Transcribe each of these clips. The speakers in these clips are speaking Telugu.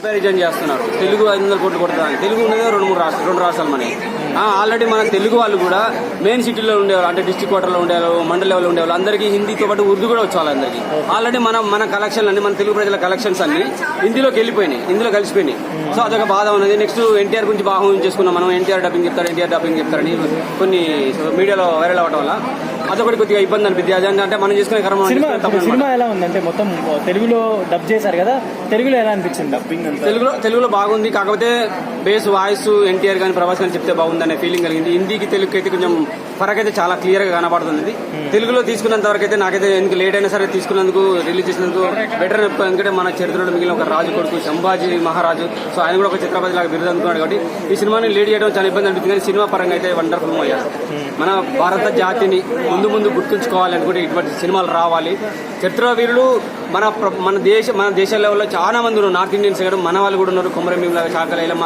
కంపారిజన్ చేస్తున్నారు. తెలుగు 500 కోట్లు కొడుతుంది, తెలుగు ఉన్నదే రెండు రాష్ట్రాలు మనకి. ఆల్రెడీ మన తెలుగు వాళ్ళు కూడా మెయిన్ సిటీలో ఉండేవాళ్ళు, అంటే డిస్ట్రిక్ట్ క్వార్టర్లో ఉండేవాళ్ళు, మండల లెవెల్లో ఉండేవాళ్ళు, అందరికీ హిందీతో పాటు ఉర్దూ కూడా వచ్చే వాళ్ళందరికీ. ఆల్రెడీ మన కలెక్షన్ అన్ని, మన తెలుగు ప్రజల కలెక్షన్స్ అన్ని హిందీలోకి వెళ్ళిపోయినాయి, ఇందులో కలిసిపోయినాయి. సో అదొక బాధ ఉన్నది. నెక్స్ట్ ఎన్టీఆర్ గురించి బాగా ఊహించేసుకున్నాం మనం. ఎన్టీఆర్ డబ్బింగ్ చెప్తారని కొన్ని మీడియాలో వైరల్ అవ్వడం వల్ల అదొకటి కొద్దిగా ఇబ్బంది అనిపిస్తుంది. అంటే మనం చేసుకునే కర్మ. సినిమా ఎలా ఉంది అంటే మొత్తం తెలుగులో డబ్ చేశారు కదా, తెలుగులో ఎలా అనిపించింది డబ్బింగ్? తెలుగులో బాగుంది, కాకపోతే బేస్ వాయిస్ ఎన్టీఆర్ కానీ ప్రభాస్ కానీ చెప్తే బాగుంది అనే ఫీలింగ్ కలిగింది. హిందీకి తెలుగుకి అయితే కొంచెం ఫరక్ అయితే చాలా క్లియర్ గా కనపడుతుంది. తెలుగులో తీసుకున్నంత వరకు అయితే నాకైతే ఎందుకు లేట్ అయినా సరే తీసుకున్నందుకు, రిలీజ్ చేసినందుకు బెటర్. ఎందుకంటే మన చరిత్రలో మిగిలిన ఒక రాజు కొడుకు సంభాజీ మహారాజు, సో ఆయన కూడా ఒక ఛత్రపతి లాగా బిరుదు అందుకున్నాడు. కాబట్టి ఈ సినిమాని లేట్ చేయడం చాలా ఇబ్బంది అనిపిస్తుంది. కానీ సినిమా పరంగా అయితే వండర్ఫుల్ మూవీ. మన భారత జాతిని ముందు గుర్తుంచుకోవాలనుకుంటే ఇటువంటి సినిమాలు రావాలి. చరిత్ర వీరులు మన దేశ లెవెల్లో చాలా మంది ఉన్నారు. నార్త్ ఇండియన్స్ కాదు, మన వాళ్ళు కూడా ఉన్నారు. కొమరం లాగా, చాకలైలమ్మ,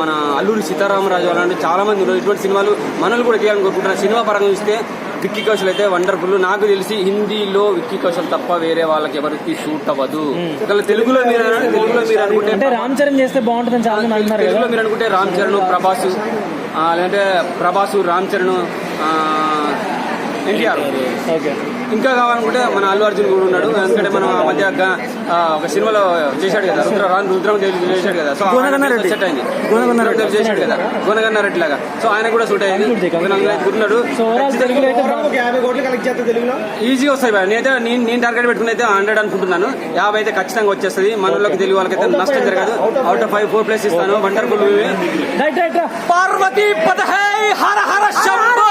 మన అల్లూరి సీతారామరాజు అలాంటి చాలా మంది ఉన్నారు. ఇటువంటి సినిమాలు మనల్ని కూడా తీయాలని కోరుకుంటున్నారు. సినిమా పరంగా చూస్తే విక్కీ కౌశల్ అయితే వండర్ఫుల్. నాకు తెలిసి హిందీలో విక్కీ కౌశల్ తప్ప వేరే వాళ్ళకి ఎవరికి సూట్ అవ్వదు. తెలుగులో మీరు అనుకుంటే రామ్ చరణ్ చేస్తే బాగుంటుందని చాలా మంది అంటున్నారు. తెలుగులో మీరు అనుకుంటే రామ్ చరణ్, ప్రభాస్, లేదంటే ప్రభాస్, రామ్ చరణ్, ఎన్టీఆర్. ఇంకా కావాలనుకుంటే మన అల్లు అర్జున్ కూడా ఉన్నాడు. ఎందుకంటే మనం ఆ మధ్య ఒక సినిమాలో చేశాడు కదా, రుద్రం చేశాడు కదా. సో సెట్ అయింది, చేశాడు కదా గుణగన్నారెడ్డి లాగా. సో ఆయన కూడా సూట్ అయింది, ఉన్నాడు. ఈజీగా వస్తాయి. నేను టార్గెట్ పెట్టుకుని అయితే 100 అనుకుంటున్నాను. 50 అయితే ఖచ్చితంగా వచ్చేస్తుంది. మనలోకి తెలుగు వాళ్ళకైతే నష్టం జరగదు. అవుట్ ఆఫ్ 5 4 ప్లేస్ ఇస్తాను. వండర్ఫుల్ పార్వతీ పద హర హర శంభో.